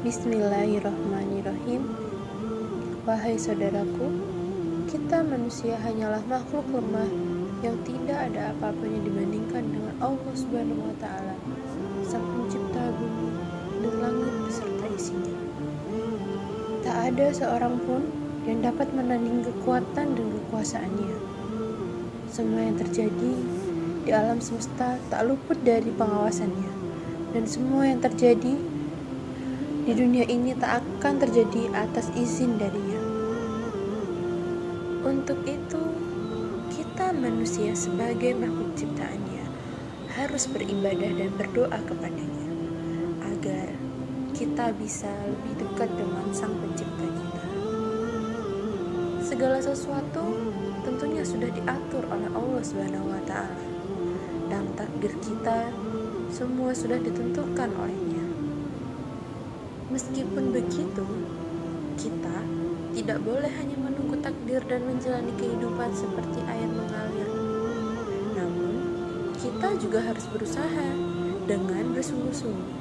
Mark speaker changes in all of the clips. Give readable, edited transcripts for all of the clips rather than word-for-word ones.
Speaker 1: Bismillahirrahmanirrahim. Wahai saudaraku, kita manusia hanyalah makhluk lemah yang tidak ada apa-apanya dibandingkan dengan Allah Subhanahu wa Ta'ala, Sang Pencipta bumi dan langit beserta isinya. Tak ada seorang pun yang dapat menanding kekuatan dan kekuasaannya. Semua yang terjadi di alam semesta tak luput dari pengawasannya, dan semua yang terjadi di dunia ini tak akan terjadi atas izin darinya. Untuk itu, kita manusia sebagai makhluk ciptaannya harus beribadah dan berdoa kepadanya agar kita bisa lebih dekat dengan Sang Pencipta kita. Segala sesuatu tentunya sudah diatur oleh Allah Subhanahu wa Ta'ala, dan takdir kita semua sudah ditentukan olehnya. Meskipun begitu, kita tidak boleh hanya menunggu takdir dan menjalani kehidupan seperti air mengalir. Namun, kita juga harus berusaha dengan bersungguh-sungguh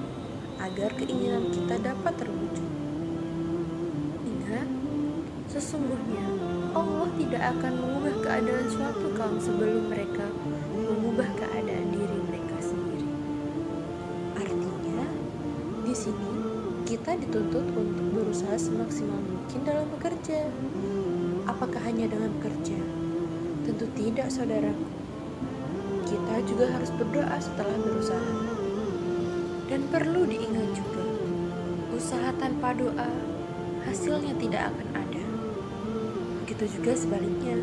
Speaker 1: agar keinginan kita dapat terwujud. Ingat, sesungguhnya Allah tidak akan mengubah keadaan suatu kaum sebelum mereka mengubah keadaan diri mereka sendiri. Artinya, di sini kita dituntut untuk berusaha semaksimal mungkin dalam bekerja. Apakah hanya dengan bekerja? Tentu tidak, saudaraku. Kita juga harus berdoa setelah berusaha. Dan perlu diingat juga, usaha tanpa doa, hasilnya tidak akan ada. Begitu juga sebaliknya,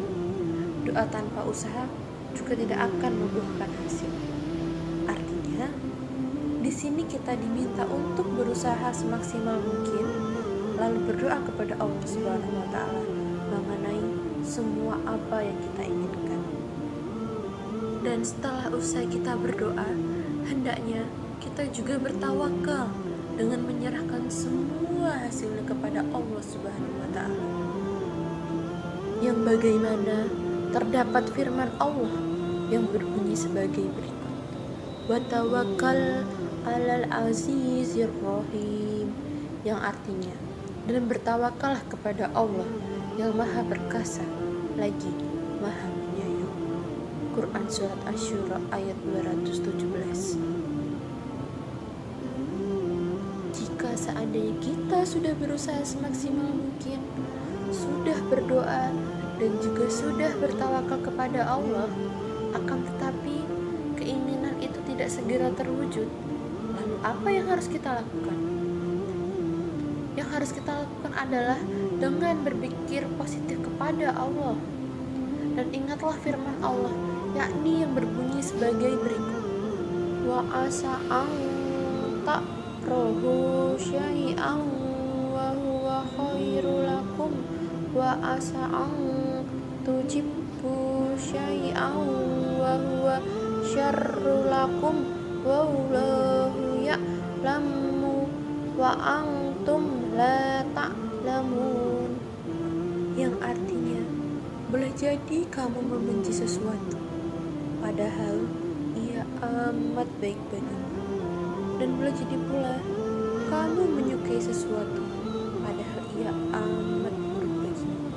Speaker 1: doa tanpa usaha juga tidak akan membuahkan hasil. Artinya, di sini kita diminta untuk berusaha semaksimal mungkin, lalu berdoa kepada Allah Subhanahu wa Ta'ala mengenai semua apa yang kita inginkan. Dan setelah usai kita berdoa, hendaknya kita juga bertawakal dengan menyerahkan semua hasilnya kepada Allah Subhanahu wa Ta'ala. Yang bagaimana terdapat firman Allah yang berbunyi sebagai berikut: wa tawakkal 'alal azizir rahim, yang artinya, dan bertawakallah kepada Allah yang Maha Perkasa lagi Maha Penyayang. Quran Surat Asy-Syura ayat 217. Jika seandainya kita sudah berusaha semaksimal mungkin, sudah berdoa dan juga sudah bertawakal kepada Allah, akan tetapi keinginan itu tidak segera terwujud, lalu apa yang harus kita lakukan? Yang harus kita lakukan adalah dengan berpikir positif kepada Allah. Dan ingatlah firman Allah, yakni yang berbunyi sebagai berikut: wa asa an takrahu syai'an wa huwa khairul lakum wa asa an tujibbu syai'an wa huwa syarrul lakum wallahu ya'lamu wa antum la ta'lamun, yang artinya, boleh jadi kamu membenci sesuatu padahal ia amat baik bagimu, dan boleh jadi pula kamu menyukai sesuatu padahal ia amat buruk bagimu.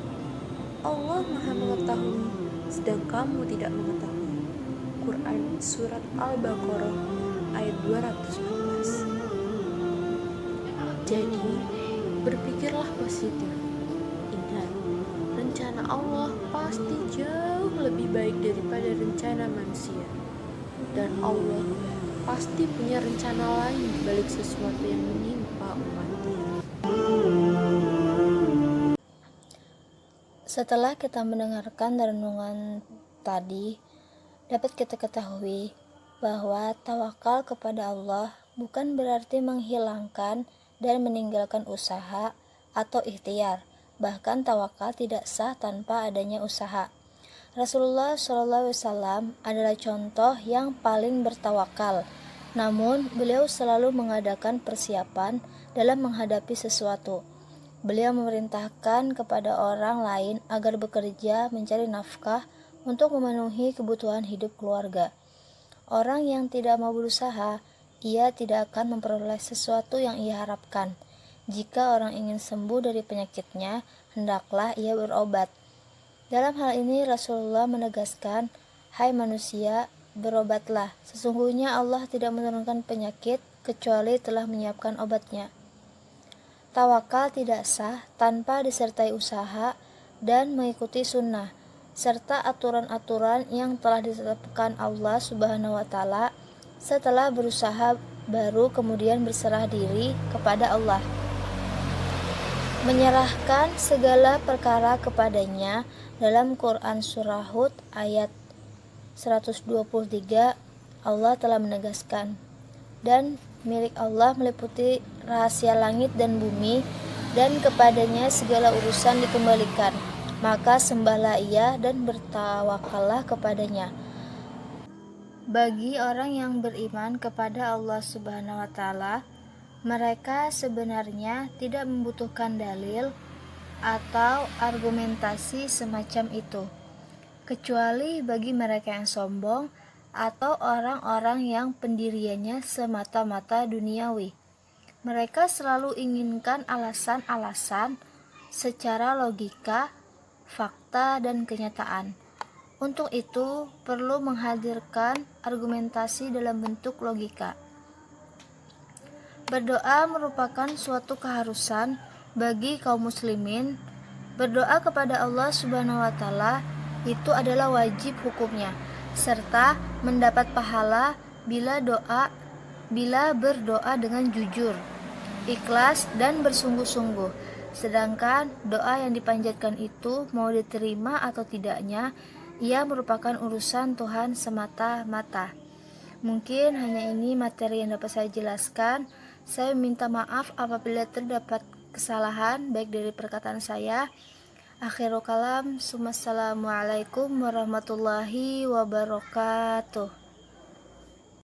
Speaker 1: Allah Maha mengetahui sedang kamu tidak mengetahui. Quran Surat Al-Baqarah ayat 214. Jadi, berpikirlah positif. Ingat, rencana Allah pasti jauh lebih baik daripada rencana manusia. Dan Allah pasti punya rencana lain di balik sesuatu yang menimpa umatnya.
Speaker 2: Setelah kita mendengarkan renungan tadi, dapat kita ketahui bahwa tawakal kepada Allah bukan berarti menghilangkan dan meninggalkan usaha atau ikhtiar. Bahkan tawakal tidak sah tanpa adanya usaha. Rasulullah SAW adalah contoh yang paling bertawakal. Namun, beliau selalu mengadakan persiapan dalam menghadapi sesuatu. Beliau memerintahkan kepada orang lain agar bekerja mencari nafkah untuk memenuhi kebutuhan hidup keluarga. Orang yang tidak mau berusaha, ia tidak akan memperoleh sesuatu yang ia harapkan. Jika orang ingin sembuh dari penyakitnya, hendaklah ia berobat. Dalam hal ini Rasulullah menegaskan, "Hai manusia, berobatlah. Sesungguhnya Allah tidak menurunkan penyakit kecuali telah menyiapkan obatnya." Tawakal tidak sah tanpa disertai usaha dan mengikuti sunnah, serta aturan-aturan yang telah ditetapkan Allah Subhanahu wa Ta'ala. Setelah berusaha, baru kemudian berserah diri kepada Allah, menyerahkan segala perkara kepadanya. Dalam Quran Surah Hud ayat 123, Allah telah menegaskan, "Dan milik Allah meliputi rahasia langit dan bumi, dan kepadanya segala urusan dikembalikan. Maka sembahlah Ia dan bertawakallah kepadanya." Bagi orang yang beriman kepada Allah Subhanahu wa Ta'ala, mereka sebenarnya tidak membutuhkan dalil atau argumentasi semacam itu, kecuali bagi mereka yang sombong atau orang-orang yang pendiriannya semata-mata duniawi. Mereka selalu inginkan alasan-alasan secara logika, fakta, dan kenyataan. Untuk itu, perlu menghadirkan argumentasi dalam bentuk logika. Berdoa merupakan suatu keharusan bagi kaum muslimin. Berdoa kepada Allah Subhanahu wa Ta'ala itu adalah wajib hukumnya, serta mendapat pahala bila berdoa dengan jujur, ikhlas, dan bersungguh-sungguh. Sedangkan doa yang dipanjatkan itu mau diterima atau tidaknya, ia merupakan urusan Tuhan semata-mata. Mungkin hanya ini materi yang dapat saya jelaskan. Saya minta maaf apabila terdapat kesalahan baik dari perkataan saya. Akhirul kalam, Assalamualaikum warahmatullahi wabarakatuh.